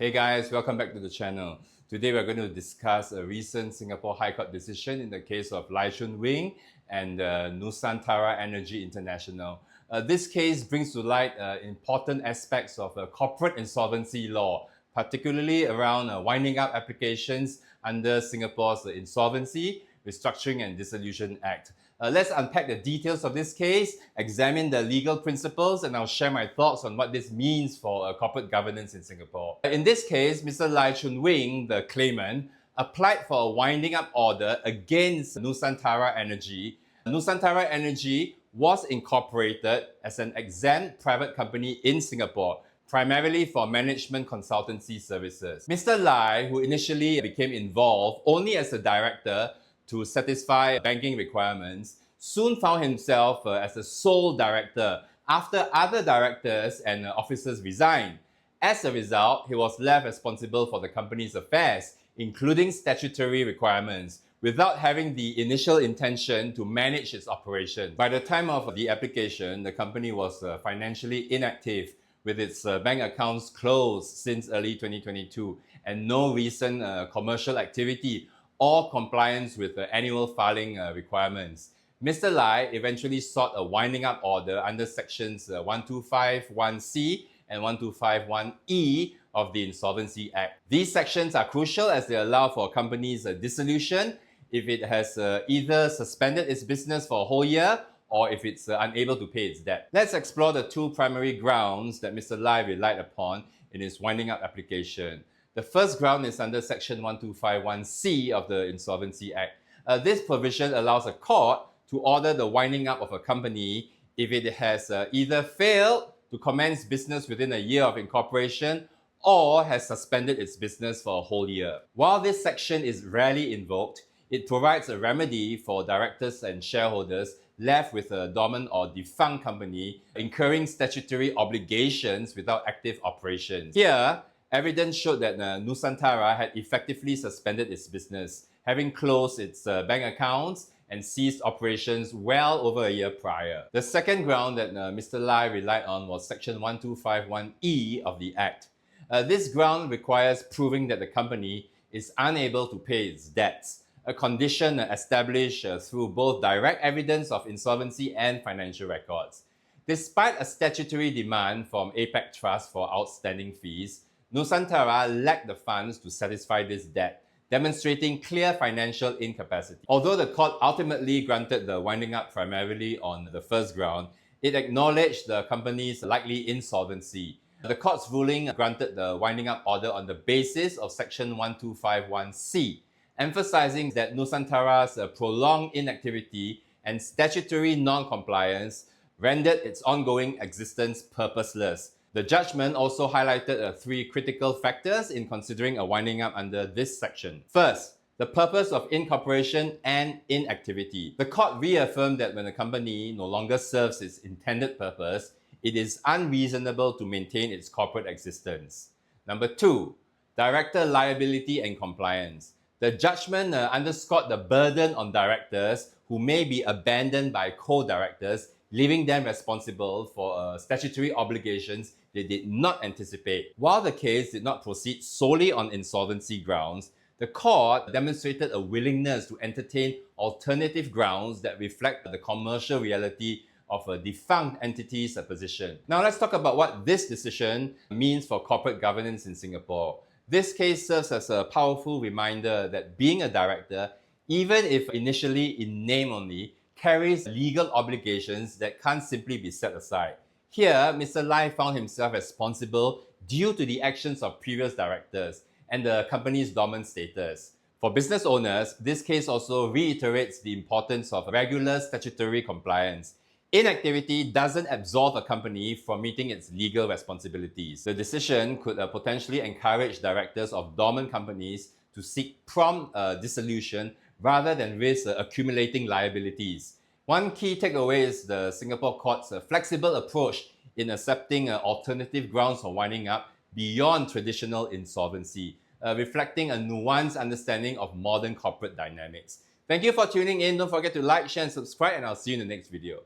Hey guys, welcome back to the channel. Today we're going to discuss a recent Singapore High Court decision in the case of Lai Chung Wing and Nusantara Energy International. This case brings to light important aspects of corporate insolvency law, particularly around winding up applications under Singapore's Insolvency, Restructuring and Dissolution Act. Let's unpack the details of this case, examine the legal principles, and I'll share my thoughts on what this means for corporate governance in Singapore. In this case, Mr. Lai Chung Wing, the claimant, applied for a winding up order against Nusantara Energy. Nusantara Energy was incorporated as an exempt private company in Singapore, primarily for management consultancy services. Mr. Lai, who initially became involved only as a director to satisfy banking requirements, soon found himself as a sole director after other directors and officers resigned. As a result, he was left responsible for the company's affairs, including statutory requirements, without having the initial intention to manage its operation. By the time of the application, the company was financially inactive, with its bank accounts closed since early 2022 and no recent commercial activity or compliance with the annual filing requirements. Mr. Lai eventually sought a winding up order under sections 1251C and 1251E of the Insolvency Act. These sections are crucial as they allow for a company's dissolution if it has either suspended its business for a whole year or if it's unable to pay its debt. Let's explore the two primary grounds that Mr. Lai relied upon in his winding up application. The first ground is under Section 1251C of the Insolvency Act. This provision allows a court to order the winding up of a company if it has either failed to commence business within a year of incorporation or has suspended its business for a whole year. While this section is rarely invoked, it provides a remedy for directors and shareholders left with a dormant or defunct company incurring statutory obligations without active operations. Here, evidence showed that Nusantara had effectively suspended its business, having closed its bank accounts and ceased operations well over a year prior. The second ground that Mr. Lai relied on was Section 1251E of the Act. This ground requires proving that the company is unable to pay its debts, a condition established through both direct evidence of insolvency and financial records. Despite a statutory demand from APAC Trust for outstanding fees, Nusantara lacked the funds to satisfy this debt, demonstrating clear financial incapacity. Although the court ultimately granted the winding up primarily on the first ground, it acknowledged the company's likely insolvency. The court's ruling granted the winding up order on the basis of Section 1251C, emphasizing that Nusantara's prolonged inactivity and statutory non-compliance rendered its ongoing existence purposeless. The judgment also highlighted three critical factors in considering a winding up under this section. First, the purpose of incorporation and inactivity. The court reaffirmed that when a company no longer serves its intended purpose, it is unreasonable to maintain its corporate existence. Number two, director liability and compliance. The judgment underscored the burden on directors who may be abandoned by co-directors, leaving them responsible for statutory obligations they did not anticipate. While the case did not proceed solely on insolvency grounds, the court demonstrated a willingness to entertain alternative grounds that reflect the commercial reality of a defunct entity's position. Now let's talk about what this decision means for corporate governance in Singapore. This case serves as a powerful reminder that being a director, even if initially in name only, carries legal obligations that can't simply be set aside. Here, Mr. Lai found himself responsible due to the actions of previous directors and the company's dormant status. For business owners, this case also reiterates the importance of regular statutory compliance. Inactivity doesn't absolve a company from meeting its legal responsibilities. The decision could potentially encourage directors of dormant companies to seek prompt dissolution rather than risk accumulating liabilities. One key takeaway is the Singapore court's flexible approach in accepting alternative grounds for winding up beyond traditional insolvency, reflecting a nuanced understanding of modern corporate dynamics. Thank you for tuning in. Don't forget to like, share, and subscribe, and I'll see you in the next video.